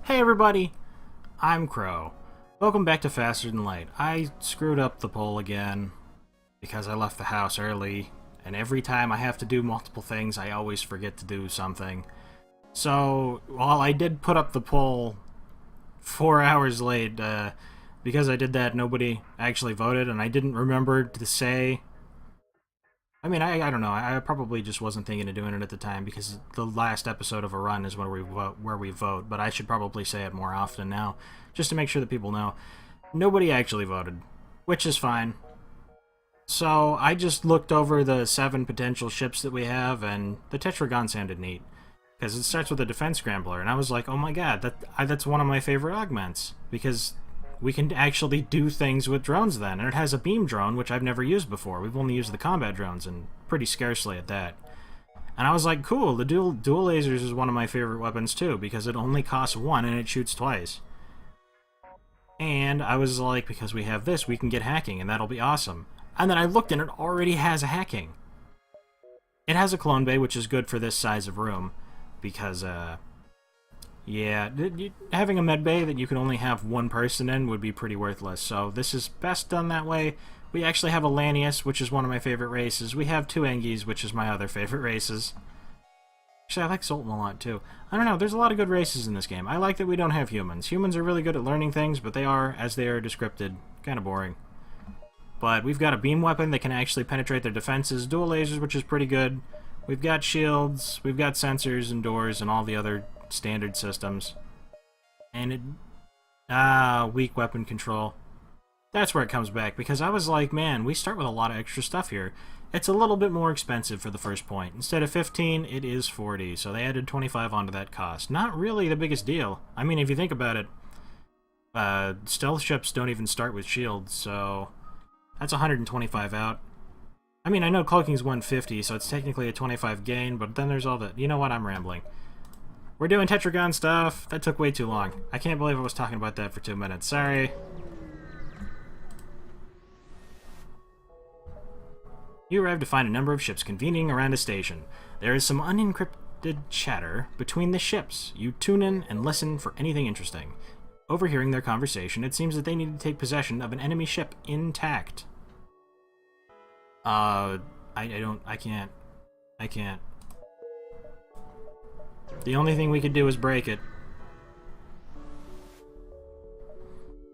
Hey everybody, I'm Crow. Welcome back to Faster Than Light. I screwed up the poll again because I left the house early, and every time I have to do multiple things, I always forget to do something. So, while I did put up the poll 4 hours late, because I did that, nobody actually voted, and I didn't remember to say... I don't know. I probably just wasn't thinking of doing it at the time because the last episode of a run is where we vote. But I should probably say it more often now, just to make sure that people know. Nobody actually voted, which is fine. So I just looked over the 7 potential ships that we have, and the Tetragon sounded neat because it starts with a defense scrambler, and I was like, oh my god, that's one of my favorite augments because we can actually do things with drones then. And it has a beam drone, which I've never used before. We've only used the combat drones, and pretty scarcely at that. And I was like, cool, the dual lasers is one of my favorite weapons too, because it only costs 1 and it shoots twice. And I was like, because we have this, we can get hacking, and that'll be awesome. And then I looked, and it already has hacking. It has a clone bay, which is good for this size of room, because, yeah, having a med bay that you can only have one person in would be pretty worthless, so this is best done that way. We actually have a Lanius, which is one of my favorite races. We have 2 Engis, which is my other favorite races. Actually, I like Sultan a lot, too. I don't know, there's a lot of good races in this game. I like that we don't have humans. Humans are really good at learning things, but they are, as they are descripted, kind of boring. But we've got a beam weapon that can actually penetrate their defenses, dual lasers, which is pretty good. We've got shields, we've got sensors and doors and all the other standard systems. And it... weak weapon control. That's where it comes back, because I was like, man, we start with a lot of extra stuff here. It's a little bit more expensive for the first point. Instead of 15, it is 40, so they added 25 onto that cost. Not really the biggest deal. I mean, if you think about it, stealth ships don't even start with shields, so that's 125 out. I mean, I know cloaking's 150, so it's technically a 25 gain, but then there's all the... You know what? I'm rambling. We're doing Tetragon stuff. That took way too long. I can't believe I was talking about that for 2 minutes. Sorry. You arrive to find a number of ships convening around a station. There is some unencrypted chatter between the ships. You tune in and listen for anything interesting. Overhearing their conversation, it seems that they need to take possession of an enemy ship intact. I can't. The only thing we could do is break it.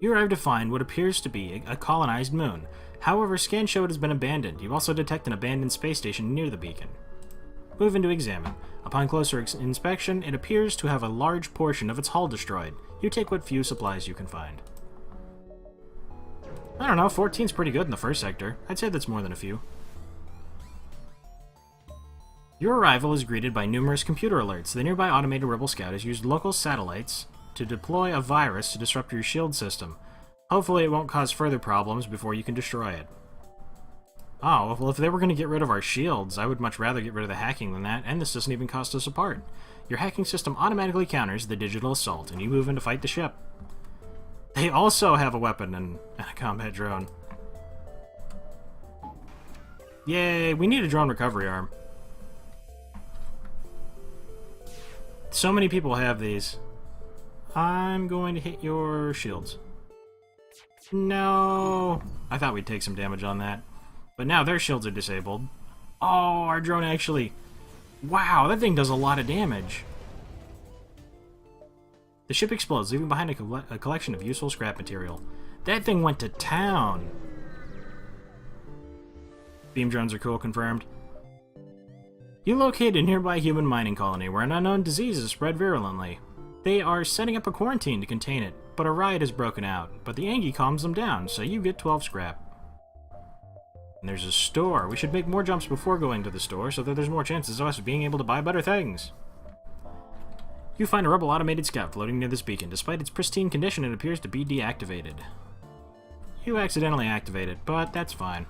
You arrive to find what appears to be a colonized moon. However, scans show it has been abandoned. You also detect an abandoned space station near the beacon. Move in to examine. Upon closer inspection, it appears to have a large portion of its hull destroyed. You take what few supplies you can find. I don't know, 14's pretty good in the first sector. I'd say that's more than a few. Your arrival is greeted by numerous computer alerts. The nearby automated rebel scout has used local satellites to deploy a virus to disrupt your shield system. Hopefully it won't cause further problems before you can destroy it. Oh, well if they were going to get rid of our shields, I would much rather get rid of the hacking than that, and this doesn't even cost us a part. Your hacking system automatically counters the digital assault, and you move in to fight the ship. They also have a weapon and a combat drone. Yay, we need a drone recovery arm. So many people have these. I'm going to hit your shields. No! I thought we'd take some damage on that. But now their shields are disabled. Oh, our drone actually... Wow, that thing does a lot of damage. The ship explodes, leaving behind a collection of useful scrap material. That thing went to town! Beam drones are cool, confirmed. You locate a nearby human mining colony where an unknown disease is spread virulently. They are setting up a quarantine to contain it, but a riot has broken out. But the Angie calms them down, so you get 12 scrap. And there's a store. We should make more jumps before going to the store, so that there's more chances of us being able to buy better things. You find a rebel automated scout floating near this beacon. Despite its pristine condition, it appears to be deactivated. You accidentally activate it, but that's fine.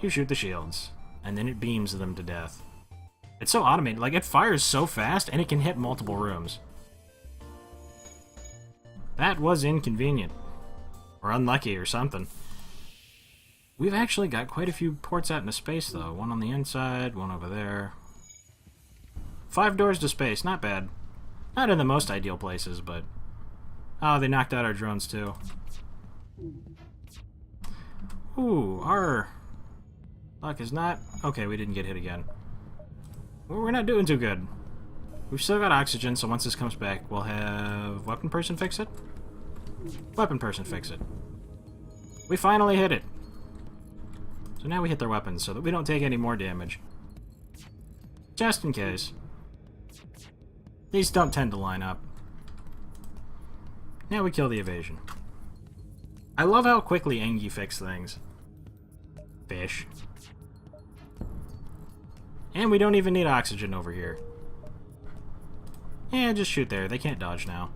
You shoot the shields, and then it beams them to death. It's so automated, like it fires so fast, and it can hit multiple rooms. That was inconvenient. Or unlucky or something. We've actually got quite a few ports out into space, though. One on the inside, one over there. 5 doors to space, not bad. Not in the most ideal places, but... Oh, they knocked out our drones, too. Ooh, our luck is not... Okay, we didn't get hit again. Well, we're not doing too good. We've still got oxygen, so once this comes back, we'll have... Weapon person fix it? Weapon person fix it. We finally hit it. So now we hit their weapons, so that we don't take any more damage. Just in case. These don't tend to line up. Now we kill the evasion. I love how quickly Engi fix things. Fish. And we don't even need oxygen over here. Yeah, just shoot there. They can't dodge now.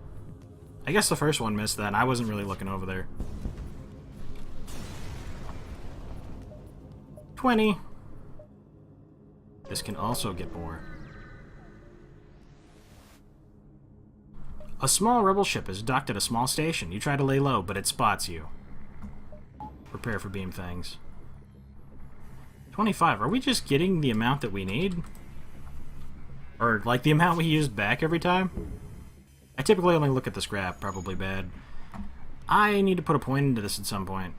I guess the first one missed then. I wasn't really looking over there. 20. This can also get more. A small rebel ship is docked at a small station. You try to lay low, but it spots you. Prepare for beam things. 25. Are we just getting the amount that we need? Or, like, the amount we used back every time? I typically only look at the scrap. Probably bad. I need to put a point into this at some point.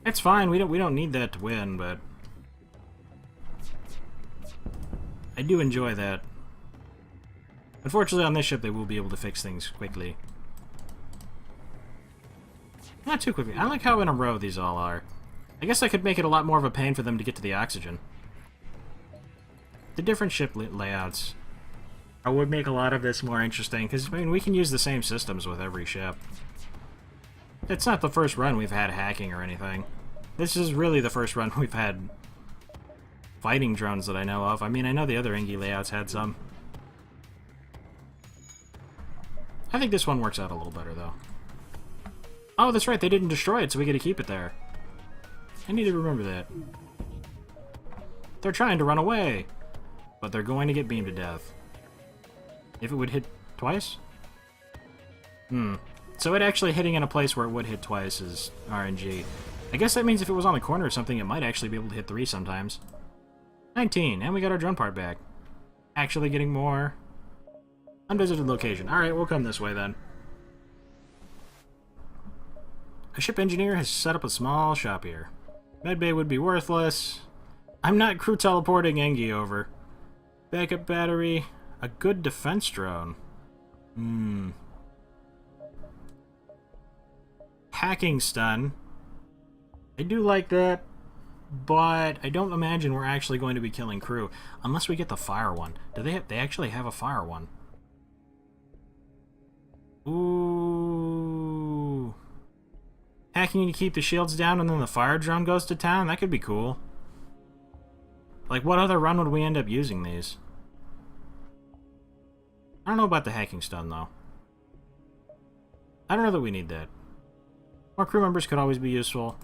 It's fine. We don't need that to win, but... I do enjoy that. Unfortunately, on this ship, they will be able to fix things quickly. Not too quickly. I like how in a row these all are. I guess I could make it a lot more of a pain for them to get to the oxygen. The different ship layouts would make a lot of this more interesting, because, I mean, we can use the same systems with every ship. It's not the first run we've had hacking or anything. This is really the first run we've had fighting drones that I know of. I mean, I know the other Engi layouts had some. I think this one works out a little better, though. Oh, that's right, they didn't destroy it, so we get to keep it there. I need to remember that. They're trying to run away, but they're going to get beamed to death. If it would hit twice? So it actually hitting in a place where it would hit twice is RNG. I guess that means if it was on the corner or something, it might actually be able to hit 3 sometimes. 19, and we got our drone part back. Actually getting more. Unvisited location. Alright, we'll come this way then. A ship engineer has set up a small shop here. Medbay would be worthless. I'm not crew teleporting Engi over. Backup battery. A good defense drone. Hacking stun. I do like that, but I don't imagine we're actually going to be killing crew unless we get the fire one. Do they actually have a fire one? Ooh. Hacking to keep the shields down and then the fire drone goes to town? That could be cool. Like, what other run would we end up using these? I don't know about the hacking stun, though. I don't know that we need that. More crew members could always be useful.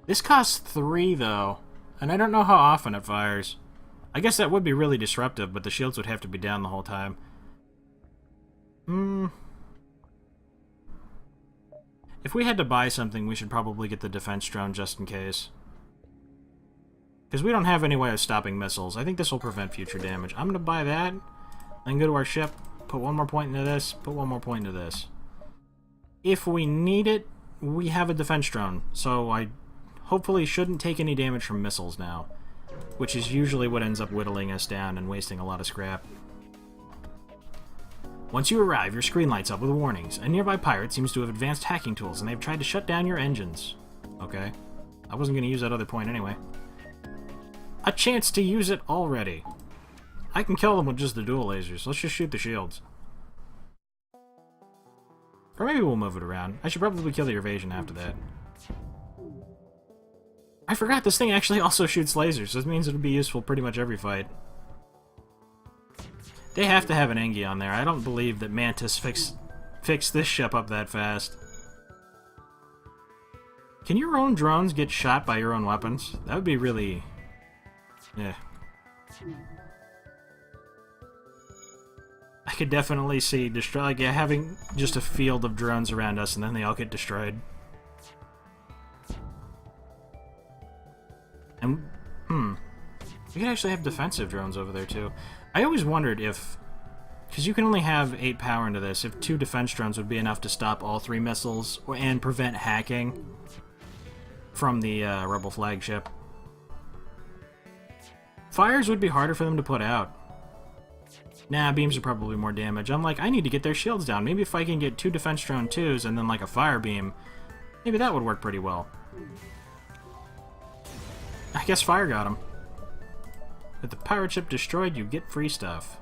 This costs 3, though, and I don't know how often it fires. I guess that would be really disruptive, but the shields would have to be down the whole time. If we had to buy something, we should probably get the defense drone just in case. Because we don't have any way of stopping missiles. I think this will prevent future damage. I'm going to buy that, then go to our ship, put 1 more point into this, put 1 more point into this. If we need it, we have a defense drone, so I hopefully shouldn't take any damage from missiles now, which is usually what ends up whittling us down and wasting a lot of scrap. Once you arrive, your screen lights up with warnings. A nearby pirate seems to have advanced hacking tools, and they've tried to shut down your engines. Okay. I wasn't going to use that other point anyway. A chance to use it already. I can kill them with just the dual lasers. Let's just shoot the shields. Or maybe we'll move it around. I should probably kill the evasion after that. I forgot this thing actually also shoots lasers. This means it'll be useful pretty much every fight. They have to have an Engi on there. I don't believe that Mantis fixed this ship up that fast. Can your own drones get shot by your own weapons? That would be really... yeah. I could definitely see like, yeah, having just a field of drones around us and then they all get destroyed. And, We could actually have defensive drones over there, too. I always wondered if... Because you can only have 8 power into this, if 2 defense drones would be enough to stop all 3 missiles and prevent hacking from the Rebel flagship. Fires would be harder for them to put out. Nah, beams are probably more damage. I'm like, I need to get their shields down. Maybe if I can get 2 defense drone 2s and then like a fire beam, maybe that would work pretty well. I guess fire got him. With the pirate ship destroyed, you get free stuff.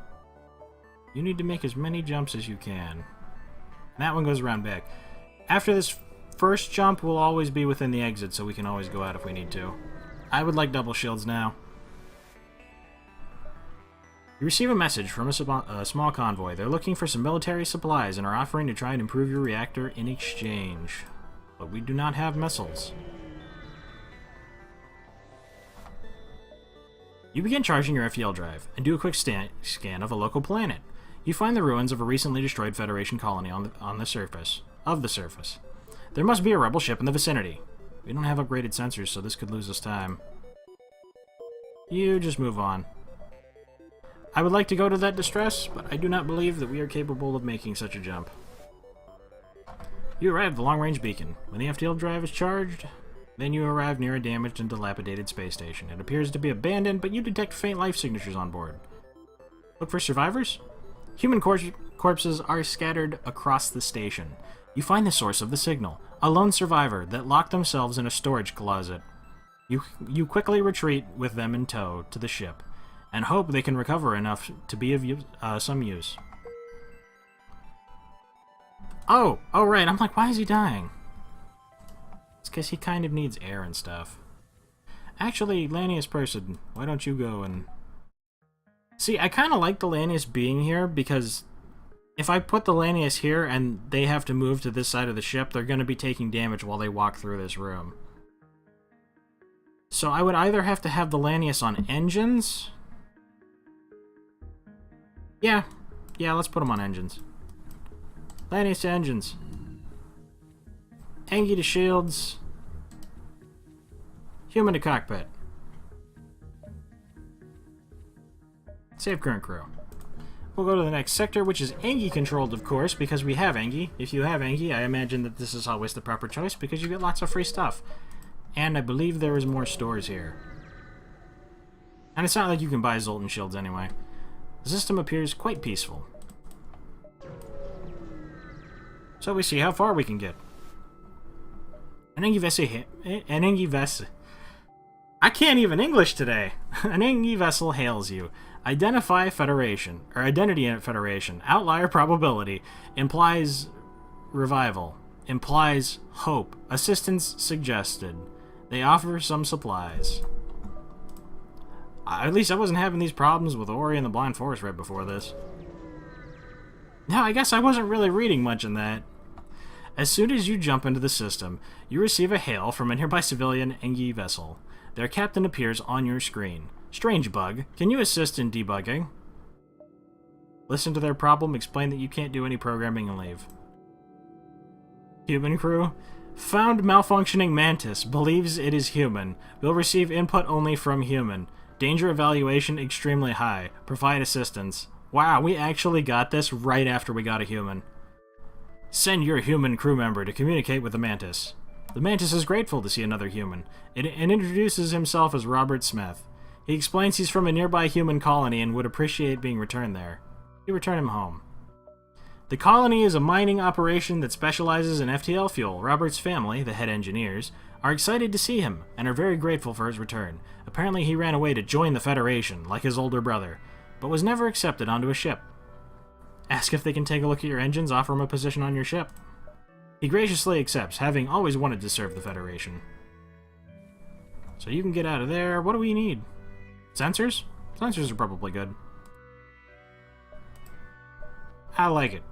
You need to make as many jumps as you can. And that one goes around back. After this first jump, we'll always be within the exit, so we can always go out if we need to. I would like double shields now. You receive a message from a small convoy. They're looking for some military supplies and are offering to try and improve your reactor in exchange. But we do not have missiles. You begin charging your FTL drive and do a quick scan of a local planet. You find the ruins of a recently destroyed Federation colony on the surface. There must be a rebel ship in the vicinity. We don't have upgraded sensors, so this could lose us time. You just move on. I would like to go to that distress, but I do not believe that we are capable of making such a jump. You arrive at the long-range beacon. When the FTL drive is charged, then you arrive near a damaged and dilapidated space station. It appears to be abandoned, but you detect faint life signatures on board. Look for survivors? Human corpses are scattered across the station. You find the source of the signal, a lone survivor that locked themselves in a storage closet. You quickly retreat with them in tow to the ship, and hope they can recover enough to be of some use. Oh, right, I'm like, why is he dying? It's because he kind of needs air and stuff. Actually, Lanius person, why don't you go and... See, I kind of like the Lanius being here, because if I put the Lanius here and they have to move to this side of the ship, they're going to be taking damage while they walk through this room. So I would either have to have the Lanius on engines... Yeah, let's put them on engines. Lanius to engines. Engi to shields. Human to cockpit. Save current crew. We'll go to the next sector, which is Engi controlled, of course, because we have Engi. If you have Engi, I imagine that this is always the proper choice, because you get lots of free stuff. And I believe there is more stores here. And it's not like you can buy Zoltan shields anyway. The system appears quite peaceful. So we see how far we can get. An Engi vessel. I can't even English today. An Engi vessel hails you. Identify Federation, or Identity in Federation. Outlier probability. Implies revival. Implies hope. Assistance suggested. They offer some supplies. At least I wasn't having these problems with Ori and the Blind Forest right before this. Now, I guess I wasn't really reading much in that. As soon as you jump into the system, you receive a hail from a nearby civilian Engi vessel. Their captain appears on your screen. Strange bug. Can you assist in debugging? Listen to their problem, explain that you can't do any programming, and leave. Human crew. Found malfunctioning mantis. Believes it is human. Will receive input only from human. Danger evaluation extremely high. Provide assistance. Wow, we actually got this right after we got a human. Send your human crew member to communicate with the mantis. The mantis is grateful to see another human, and introduces himself as Robert Smith. He explains he's from a nearby human colony and would appreciate being returned there. You return him home. The colony is a mining operation that specializes in FTL fuel. Robert's family, the head engineers, are excited to see him and are very grateful for his return. Apparently he ran away to join the Federation, like his older brother, but was never accepted onto a ship. Ask if they can take a look at your engines, offer him a position on your ship. He graciously accepts, having always wanted to serve the Federation. So you can get out of there. What do we need? Sensors? Sensors are probably good. I like it.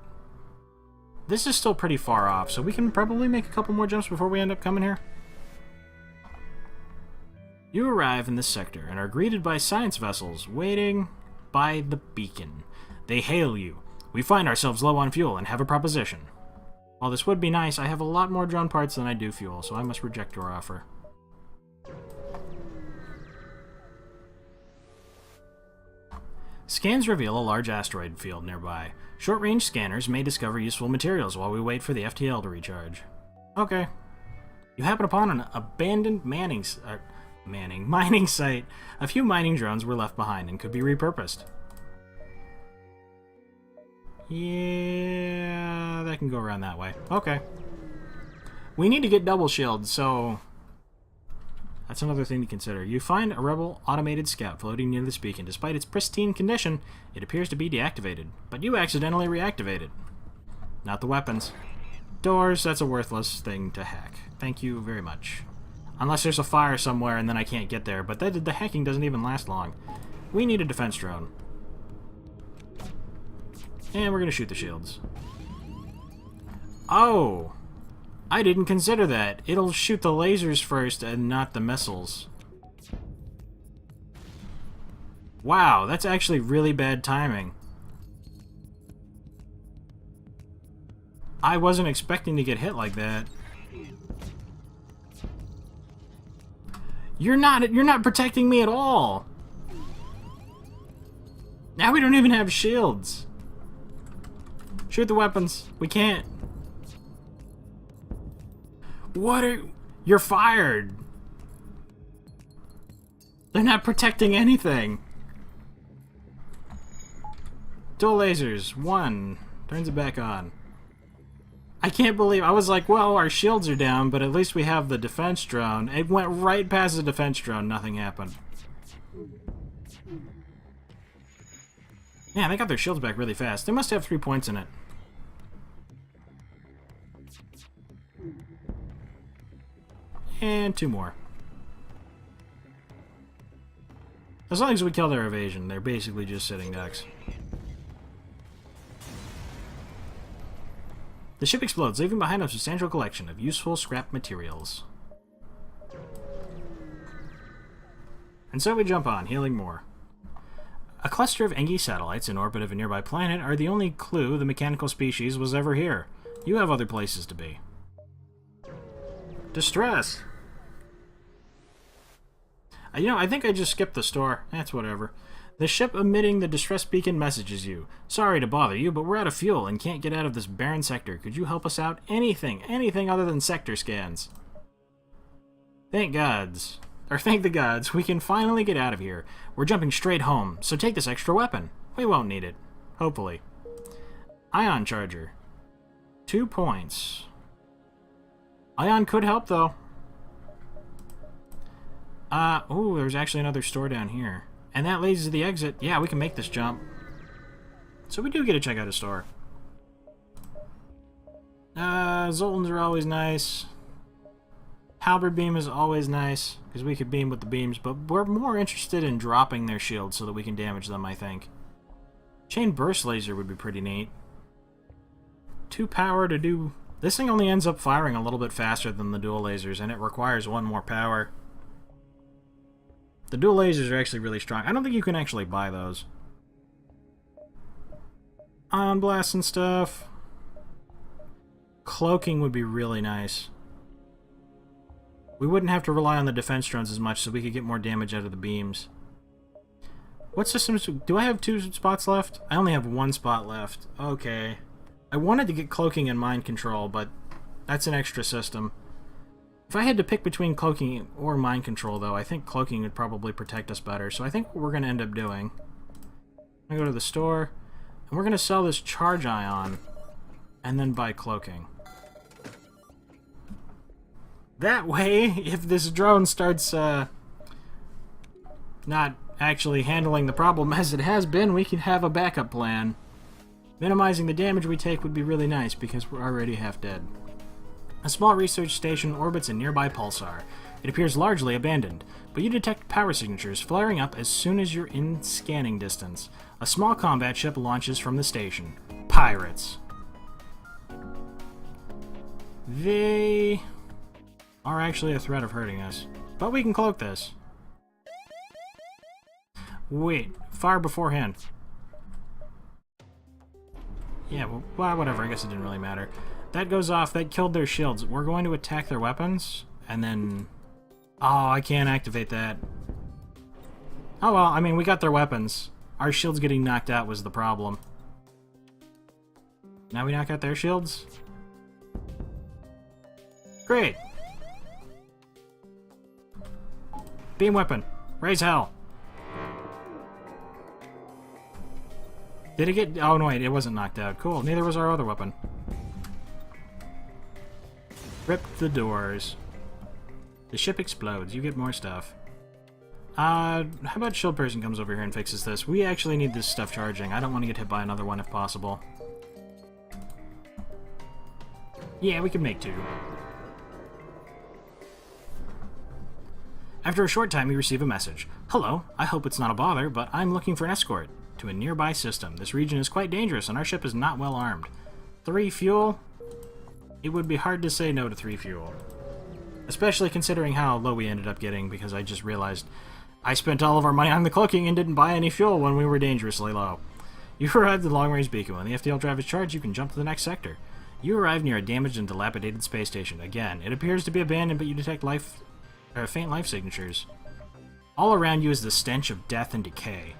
This is still pretty far off, so we can probably make a couple more jumps before we end up coming here. You arrive in this sector and are greeted by science vessels waiting by the beacon. They hail you. We find ourselves low on fuel and have a proposition. While this would be nice, I have a lot more drone parts than I do fuel, so I must reject your offer. Scans reveal a large asteroid field nearby. Short-range scanners may discover useful materials while we wait for the FTL to recharge. Okay. You happen upon an abandoned mining site. A few mining drones were left behind and could be repurposed. Yeah, that can go around that way. Okay. We need to get double shields, so that's another thing to consider. You find a rebel automated scout floating near this beacon. Despite its pristine condition, it appears to be deactivated. But you accidentally reactivated. Not the weapons. Doors, that's a worthless thing to hack. Thank you very much. Unless there's a fire somewhere and then I can't get there. But the hacking doesn't even last long. We need a defense drone. And we're going to shoot the shields. Oh! I didn't consider that. It'll shoot the lasers first and not the missiles. Wow, that's actually really bad timing. I wasn't expecting to get hit like that. You're not protecting me at all. Now we don't even have shields. Shoot the weapons. We can't. What are... You're fired. They're not protecting anything. Dual lasers. One. Turns it back on. I can't believe... I was like, well, our shields are down, but at least we have the defense drone. It went right past the defense drone. Nothing happened. Yeah, they got their shields back really fast. They must have 3 points in it. And 2 more. As long as we kill their evasion, they're basically just sitting ducks. The ship explodes, leaving behind a substantial collection of useful scrap materials. And so we jump on, healing more. A cluster of Engi satellites in orbit of a nearby planet are the only clue the mechanical species was ever here. You have other places to be. Distress! You know, I think I just skipped the store. That's whatever. The ship emitting the distress beacon messages you. Sorry to bother you, but we're out of fuel and can't get out of this barren sector. Could you help us out? Anything other than sector scans. Thank the gods, we can finally get out of here. We're jumping straight home, so take this extra weapon. We won't need it. Hopefully. Ion charger. 2 points. Ion could help, though. Oh, there's actually another store down here. And that leads to the exit. Yeah, we can make this jump. So we do get to check out a store. Zoltans are always nice. Halberd beam is always nice, because we could beam with the beams, but we're more interested in dropping their shields so that we can damage them, I think. Chain burst laser would be pretty neat. 2 power to do... This thing only ends up firing a little bit faster than the dual lasers, and it requires 1 more power. The dual lasers are actually really strong. I don't think you can actually buy those. Ion blast and stuff. Cloaking would be really nice. We wouldn't have to rely on the defense drones as much, so we could get more damage out of the beams. What systems... Do I have 2 spots left? I only have 1 spot left. Okay. I wanted to get cloaking and mind control, but that's an extra system. If I had to pick between cloaking or mind control, though, I think cloaking would probably protect us better. So I think what we're going to end up doing... I'm going to go to the store, and we're going to sell this charge ion, and then buy cloaking. That way, if this drone starts not actually handling the problem as it has been, we can have a backup plan. Minimizing the damage we take would be really nice, because we're already half dead. A small research station orbits a nearby pulsar. It appears largely abandoned, but you detect power signatures flaring up as soon as you're in scanning distance. A small combat ship launches from the station. Pirates. They are actually a threat of hurting us, but we can cloak this. Wait, fire beforehand. Yeah, well, whatever, I guess it didn't really matter. That goes off, that killed their shields. We're going to attack their weapons, and then... Oh, I can't activate that. Oh well, I mean, we got their weapons. Our shields getting knocked out was the problem. Now we knock out their shields? Great! Beam weapon. Raise hell. Did it get... Oh, no, wait, it wasn't knocked out. Cool, neither was our other weapon. Rip the doors. The ship explodes. You get more stuff. How about shield person comes over here and fixes this? We actually need this stuff charging. I don't want to get hit by another one if possible. Yeah, we can make two. After a short time, you receive a message. Hello, I hope it's not a bother, but I'm looking for an escort to a nearby system. This region is quite dangerous, and our ship is not well armed. 3 fuel? It would be hard to say no to 3 fuel. Especially considering how low we ended up getting, because I just realized I spent all of our money on the cloaking and didn't buy any fuel when we were dangerously low. You arrived at the long-range beacon. When the FTL drive is charged, you can jump to the next sector. You arrive near a damaged and dilapidated space station. Again, it appears to be abandoned, but you detect faint life signatures. All around you is the stench of death and decay.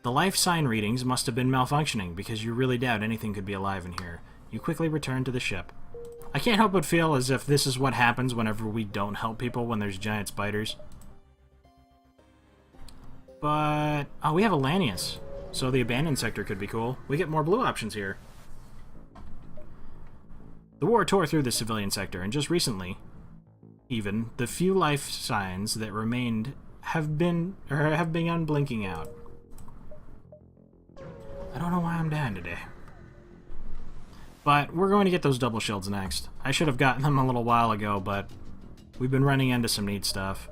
The life sign readings must have been malfunctioning, because you really doubt anything could be alive in here. You quickly return to the ship. I can't help but feel as if this is what happens whenever we don't help people when there's giant spiders. But... oh, we have a Lanius. So the abandoned sector could be cool. We get more blue options here. The war tore through the civilian sector, and just recently, even, the few life signs that remained have begun blinking out. I don't know why I'm down today. But we're going to get those double shields next. I should have gotten them a little while ago, but we've been running into some neat stuff.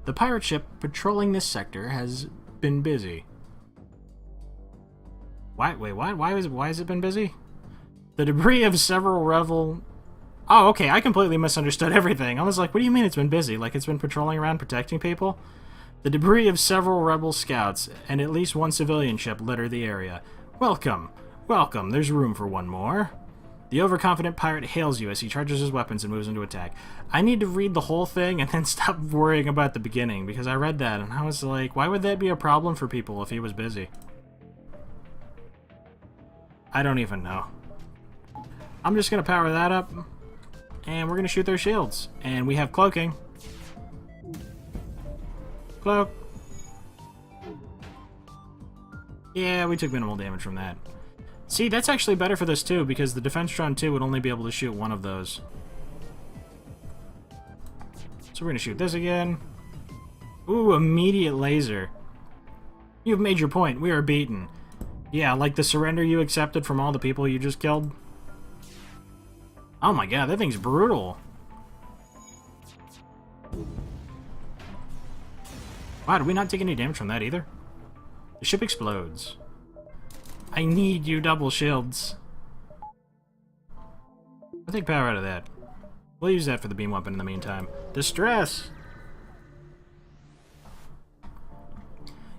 The pirate ship patrolling this sector has been busy. Wait, what? Why has it been busy? The debris of several rebel... Oh, okay, I completely misunderstood everything. I was like, what do you mean it's been busy? Like it's been patrolling around protecting people? The debris of several rebel scouts and at least one civilian ship litter the area. Welcome. Welcome. There's room for one more. The overconfident pirate hails you as he charges his weapons and moves into attack. I need to read the whole thing and then stop worrying about the beginning, because I read that and I was like, why would that be a problem for people if he was busy? I don't even know. I'm just going to power that up, and we're going to shoot their shields. And we have cloaking. Cloak. Yeah, we took minimal damage from that. See, that's actually better for this too, because the Defenstron 2 would only be able to shoot one of those. So we're going to shoot this again. Ooh, immediate laser. You've made your point. We are beaten. Yeah, like the surrender you accepted from all the people you just killed. Oh my god, that thing's brutal. Wow, did we not take any damage from that either? The ship explodes. I need you double shields. I'll take power out of that. We'll use that for the beam weapon in the meantime. Distress!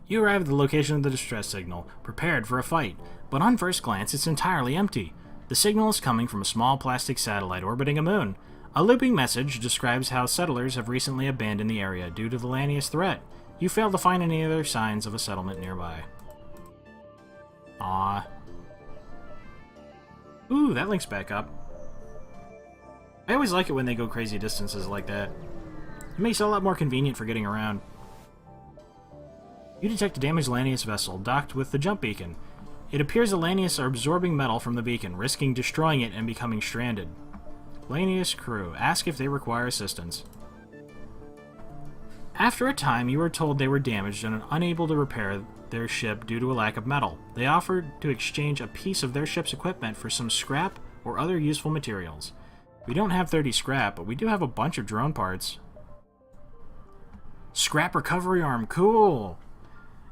You arrive at the location of the distress signal, prepared for a fight, but on first glance it's entirely empty. The signal is coming from a small plastic satellite orbiting a moon. A looping message describes how settlers have recently abandoned the area due to the Lanius threat. You fail to find any other signs of a settlement nearby. Aww. Ooh, that links back up. I always like it when they go crazy distances like that. It makes it a lot more convenient for getting around. You detect a damaged Lanius vessel docked with the jump beacon. It appears the Lanius are absorbing metal from the beacon, risking destroying it and becoming stranded. Lanius crew, ask if they require assistance. After a time, you are told they were damaged and unable to repair their ship due to a lack of metal. They offered to exchange a piece of their ship's equipment for some scrap or other useful materials. We don't have 30 scrap, but we do have a bunch of drone parts. Scrap recovery arm, cool!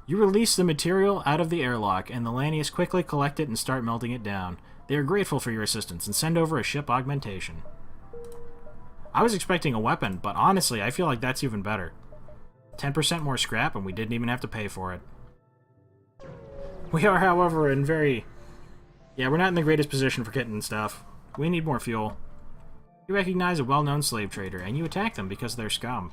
You release the material out of the airlock, and the Lanius quickly collect it and start melting it down. They are grateful for your assistance and send over a ship augmentation. I was expecting a weapon, but honestly, I feel like that's even better. 10% more scrap, and we didn't even have to pay for it. We are, however, in very... yeah, we're not in the greatest position for getting stuff. We need more fuel. You recognize a well-known slave trader, and you attack them because they're scum.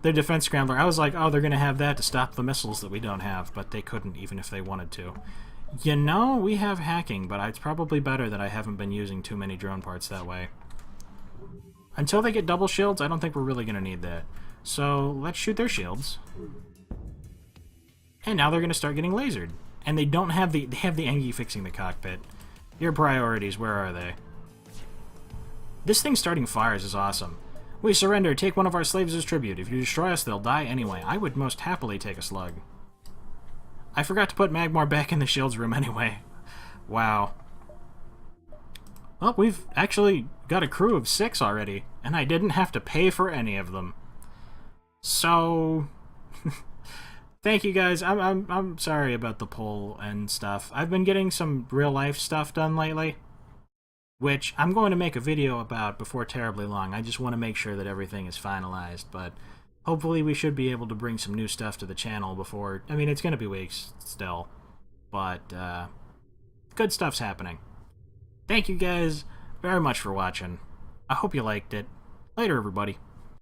Their defense scrambler. I was like, oh, they're going to have that to stop the missiles that we don't have, but they couldn't even if they wanted to. You know, we have hacking, but it's probably better that I haven't been using too many drone parts that way. Until they get double shields, I don't think we're really going to need that. So let's shoot their shields. And now they're going to start getting lasered. And they don't have the... They have the Engie fixing the cockpit. Your priorities, where are they? This thing starting fires is awesome. We surrender. Take one of our slaves as tribute. If you destroy us, they'll die anyway. I would most happily take a slug. I forgot to put Magmar back in the shields room anyway. Wow. Well, we've actually got a crew of 6 already, and I didn't have to pay for any of them. So... Thank you guys. I'm sorry about the poll and stuff. I've been getting some real-life stuff done lately, which I'm going to make a video about before terribly long. I just want to make sure that everything is finalized, but hopefully we should be able to bring some new stuff to the channel before... I mean, it's going to be weeks still, but good stuff's happening. Thank you guys very much for watching. I hope you liked it. Later, everybody.